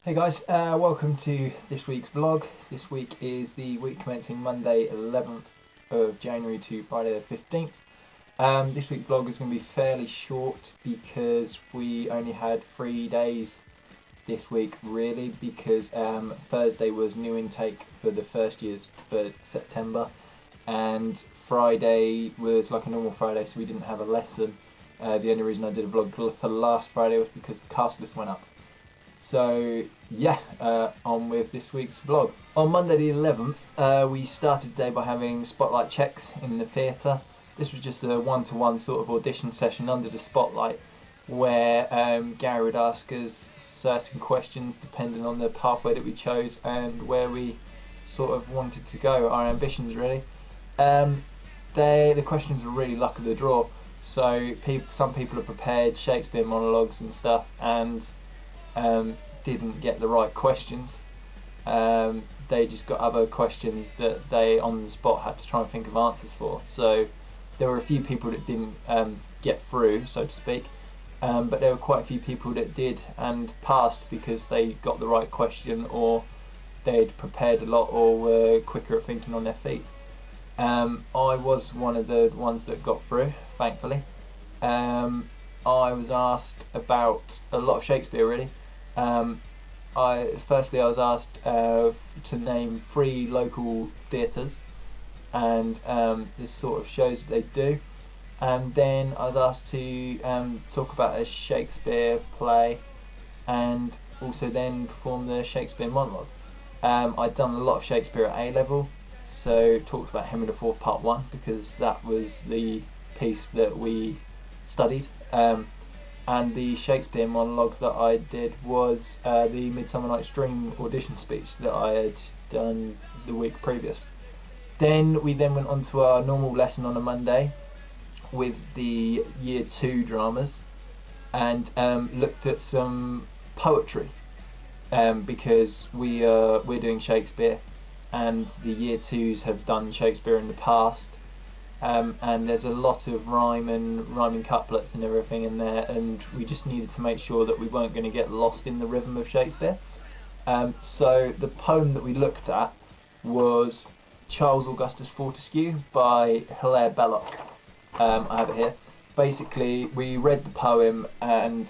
Hey guys, welcome to this week's vlog. This week is the week commencing Monday 11th of January to Friday the 15th. This week's vlog is going to be fairly short because we only had 3 days this week really, because Thursday was new intake for the first years for September and Friday was like a normal Friday, so we didn't have a lesson. The only reason I did a vlog for last Friday was because the cast list went up. So yeah, on with this week's vlog. On Monday the 11th, we started the day by having spotlight checks in the theatre. This was just a one-to-one sort of audition session under the spotlight, where Gary would ask us certain questions depending on the pathway that we chose and where we sort of wanted to go, our ambitions really. The questions were really luck of the draw, so some people have prepared Shakespeare monologues and stuff and didn't get the right questions. They just got other questions that they on the spot had to try and think of answers for. So there were a few people that didn't get through, so to speak, but there were quite a few people that did and passed because they got the right question, or they'd prepared a lot, or were quicker at thinking on their feet. I was one of the ones that got through, thankfully. I was asked about a lot of Shakespeare really. Firstly I was asked to name 3 local theatres and the sort of shows that they do, and then I was asked to talk about a Shakespeare play and also then perform the Shakespeare monologue. I'd done a lot of Shakespeare at A level, so talked about Henry IV Part 1 because that was the piece that we studied. And the Shakespeare monologue that I did was the Midsummer Night's Dream audition speech that I had done the week previous. Then we went on to our normal lesson on a Monday with the Year 2 dramas and looked at some poetry because we're doing Shakespeare and the Year 2s have done Shakespeare in the past. And there's a lot of rhyming couplets and everything in there, and we just needed to make sure that we weren't going to get lost in the rhythm of Shakespeare. So the poem that we looked at was Charles Augustus Fortescue by Hilaire Belloc. I have it here. Basically, we read the poem and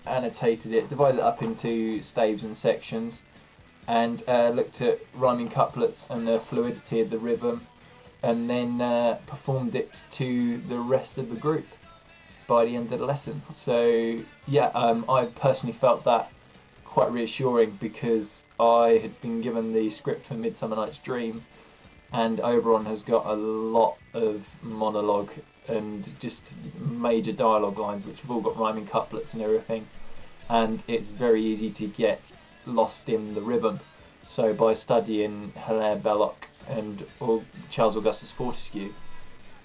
annotated it, divided it up into staves and sections, and looked at rhyming couplets and the fluidity of the rhythm, and then performed it to the rest of the group by the end of the lesson. So yeah, I personally felt that quite reassuring because I had been given the script for Midsummer Night's Dream, and Oberon has got a lot of monologue and just major dialogue lines which have all got rhyming couplets and everything, and it's very easy to get lost in the rhythm. So by studying Hilaire Belloc and Charles Augustus Fortescue,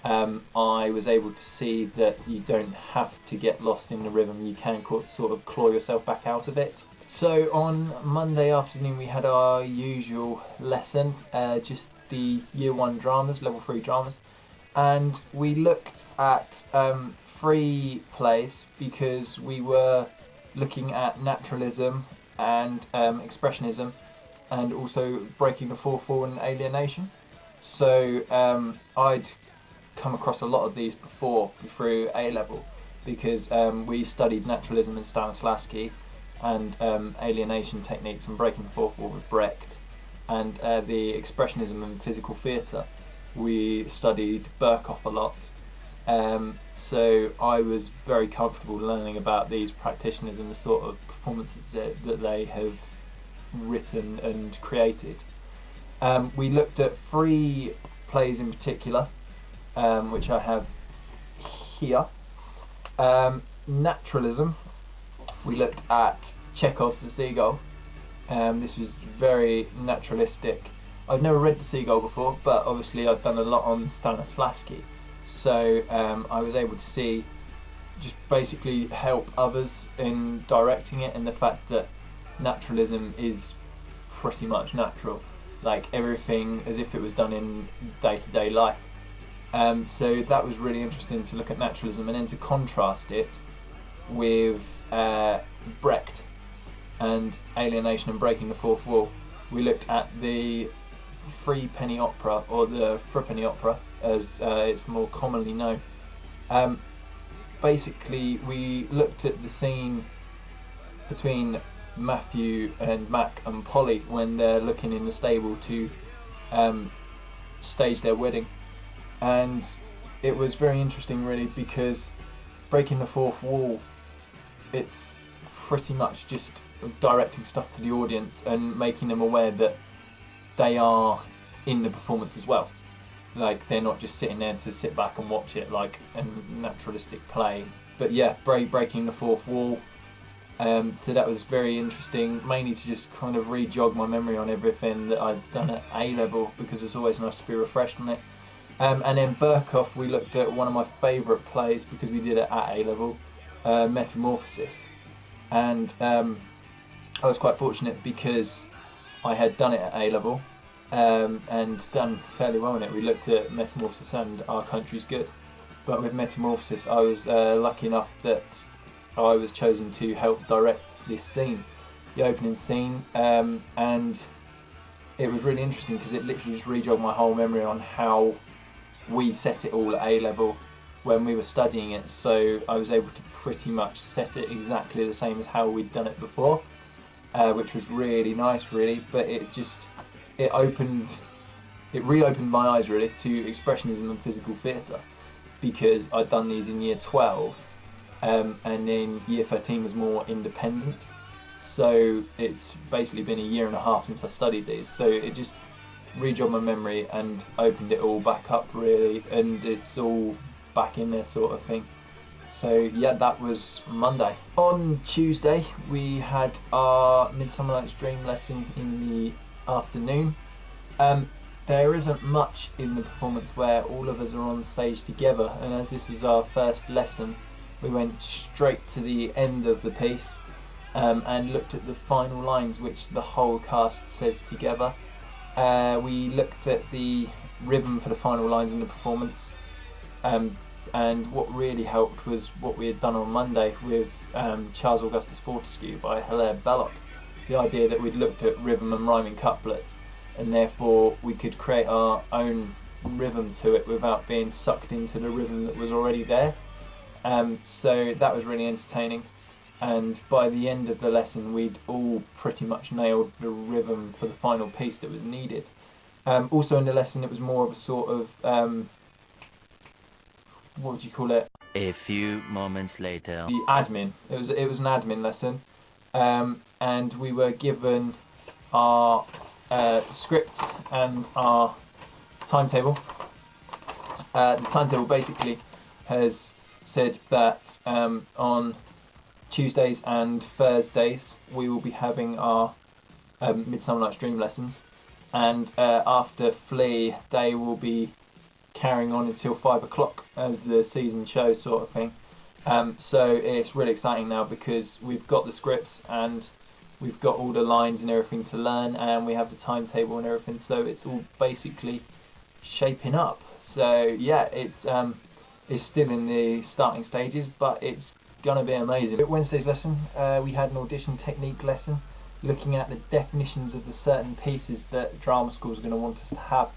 I was able to see that you don't have to get lost in the rhythm, you can sort of claw yourself back out of it. So on Monday afternoon we had our usual lesson, just the Year 1 dramas, level 3 dramas, and we looked at 3 plays because we were looking at naturalism and expressionism, and also breaking the fourth wall and alienation. So I'd come across a lot of these before through A level because we studied naturalism and Stanislavski, and alienation techniques and breaking the fourth wall with Brecht, and the expressionism and physical theatre we studied Berkoff a lot. So I was very comfortable learning about these practitioners and the sort of performances that they have written and created. We looked at 3 plays in particular, which I have here. Naturalism, we looked at Chekhov's The Seagull. This was very naturalistic. I've never read The Seagull before, but obviously I've done a lot on Stanislavski, so I was able to see, just basically help others in directing it, and the fact that naturalism is pretty much natural, like everything as if it was done in day-to-day life. So that was really interesting to look at naturalism and then to contrast it with Brecht. and alienation and breaking the fourth wall, we looked at the threepenny opera, or the threepenny opera as it's more commonly known. Basically we looked at the scene between Matthew and Mac and Polly when they're looking in the stable to stage their wedding, and it was very interesting really, because breaking the fourth wall, it's pretty much just directing stuff to the audience and making them aware that they are in the performance as well. Like, they're not just sitting there to sit back and watch it like a naturalistic play. But yeah, breaking the fourth wall. So that was very interesting, mainly to just kind of re-jog my memory on everything that I've done at A-level, because it's always nice to be refreshed on it. And then Burkoff, we looked at one of my favourite plays, because we did it at A-level, Metamorphosis. And I was quite fortunate because I had done it at A-level and done fairly well in it. We looked at Metamorphosis and Our Country's Good. But with Metamorphosis, I was lucky enough that I was chosen to help direct this scene, the opening scene, and it was really interesting because it literally just re-jogged my whole memory on how we set it all at A-level when we were studying it. So I was able to pretty much set it exactly the same as how we'd done it before, which was really nice really. But it reopened my eyes really to expressionism and physical theatre, because I'd done these in year 12, and then year 13 was more independent, so it's basically been a year and a half since I studied these, so it just re-jogged my memory and opened it all back up really, and it's all back in there sort of thing. So yeah, that was Monday. On Tuesday we had our Midsummer Night's Dream lesson in the afternoon. There isn't much in the performance where all of us are on stage together, and as this was our first lesson, we went straight to the end of the piece and looked at the final lines which the whole cast says together. We looked at the rhythm for the final lines in the performance, and what really helped was what we had done on Monday with Charles Augustus Fortescue by Hilaire Belloc. The idea that we'd looked at rhythm and rhyming couplets, and therefore we could create our own rhythm to it without being sucked into the rhythm that was already there. So that was really entertaining, and by the end of the lesson we'd all pretty much nailed the rhythm for the final piece that was needed. Also in the lesson it was more of a sort of, what would you call it? A few moments later. The admin. It was an admin lesson, and we were given our script and our timetable. The timetable basically has said that on Tuesdays and Thursdays we will be having our Midsummer Night's Dream lessons, and after Flea they will be carrying on until 5 o'clock as the season shows sort of thing. So it's really exciting now because we've got the scripts and we've got all the lines and everything to learn, and we have the timetable and everything, so it's all basically shaping up. So yeah, it's still in the starting stages, but it's gonna be amazing. At Wednesday's lesson we had an audition technique lesson looking at the definitions of the certain pieces that drama schools are going to want us to have.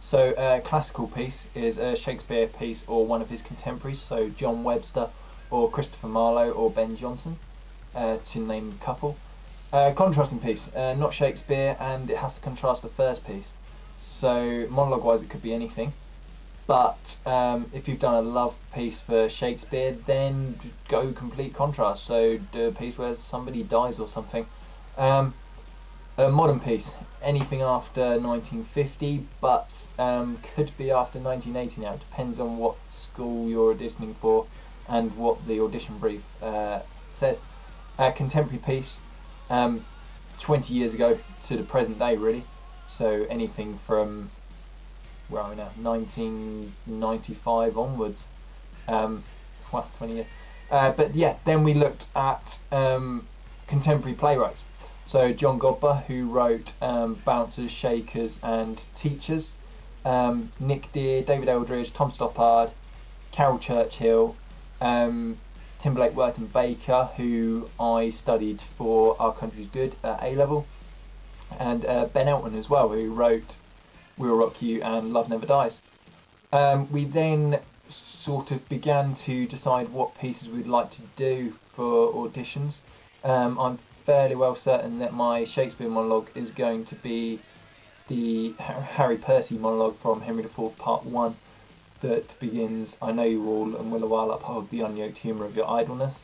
So a classical piece is a Shakespeare piece or one of his contemporaries, so John Webster or Christopher Marlowe or Ben Jonson, to name a couple. Contrasting piece, not Shakespeare, and it has to contrast the first piece. So monologue wise it could be anything, but if you've done a love piece for Shakespeare, then go complete contrast, so do a piece where somebody dies or something. A modern piece, anything after 1950, but could be after 1980 now. It depends on what school you're auditioning for and what the audition brief says. A contemporary piece, 20 years ago to the present day really, so anything from, where are we now, 1995 onwards. Well, 20 years. But yeah, then we looked at contemporary playwrights. So John Godber, who wrote Bouncers, Shakers and Teachers, Nick Dear, David Eldridge, Tom Stoppard, Carol Churchill, Timberlake, Worth and Baker, who I studied for Our Country's Good at A-level, and Ben Elton as well, who wrote We Will Rock You and Love Never Dies. We then sort of began to decide what pieces we'd like to do for auditions. I'm fairly well certain that my Shakespeare monologue is going to be the Harry Percy monologue from Henry IV Part 1 that begins, I know you all and will a while uphold the unyoked humour of your idleness.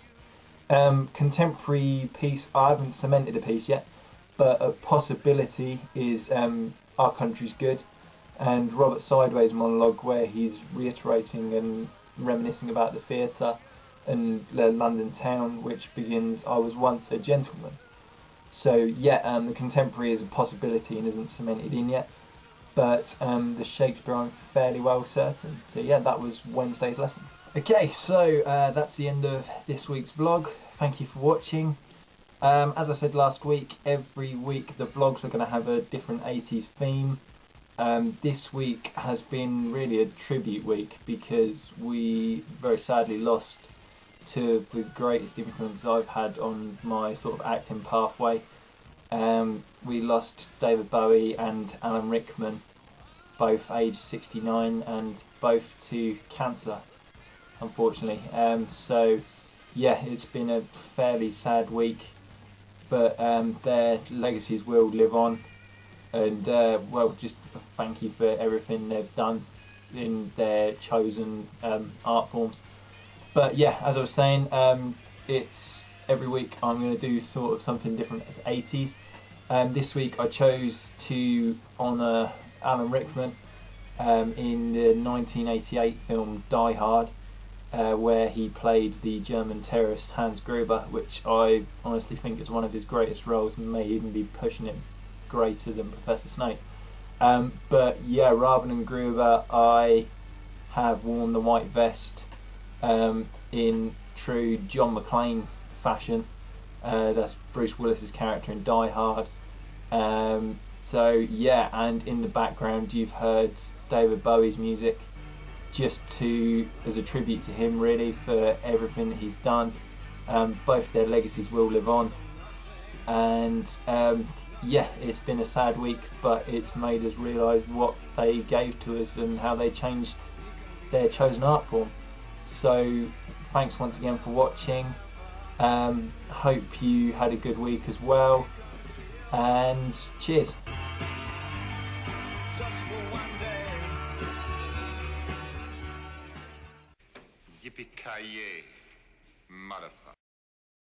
Contemporary piece, I haven't cemented a piece yet, but a possibility is Our Country's Good, and Robert Sideway's monologue where he's reiterating and reminiscing about the theatre and the London town, which begins, I was once a gentleman. So yeah, the contemporary is a possibility and isn't cemented in yet, but the Shakespeare I'm fairly well certain. So yeah, that was Wednesday's lesson. Okay, so that's the end of this week's vlog. Thank you for watching. As I said last week, every week the vlogs are going to have a different 80s theme. This week has been really a tribute week because we very sadly lost two of the greatest influences I've had on my sort of acting pathway. We lost David Bowie and Alan Rickman, both aged 69 and both to cancer, unfortunately. So yeah, it's been a fairly sad week, but their legacies will live on, and well, just thank you for everything they've done in their chosen art forms. But yeah, as I was saying, it's every week I'm going to do sort of something different as 80s. This week I chose to honour Alan Rickman in the 1988 film Die Hard, where he played the German terrorist Hans Gruber, which I honestly think is one of his greatest roles and may even be pushing it greater than Professor Snape. But yeah, rather than Gruber, I have worn the white vest in true John McClane fashion. That's Bruce Willis's character in Die Hard. So yeah, and in the background you've heard David Bowie's music, just as a tribute to him really for everything that he's done. Both their legacies will live on, and yeah, it's been a sad week, but it's made us realise what they gave to us and how they changed their chosen art form. So thanks once again for watching. Hope you had a good week as well, and cheers. Just for one day. Yippee-ki-yay, motherfucker.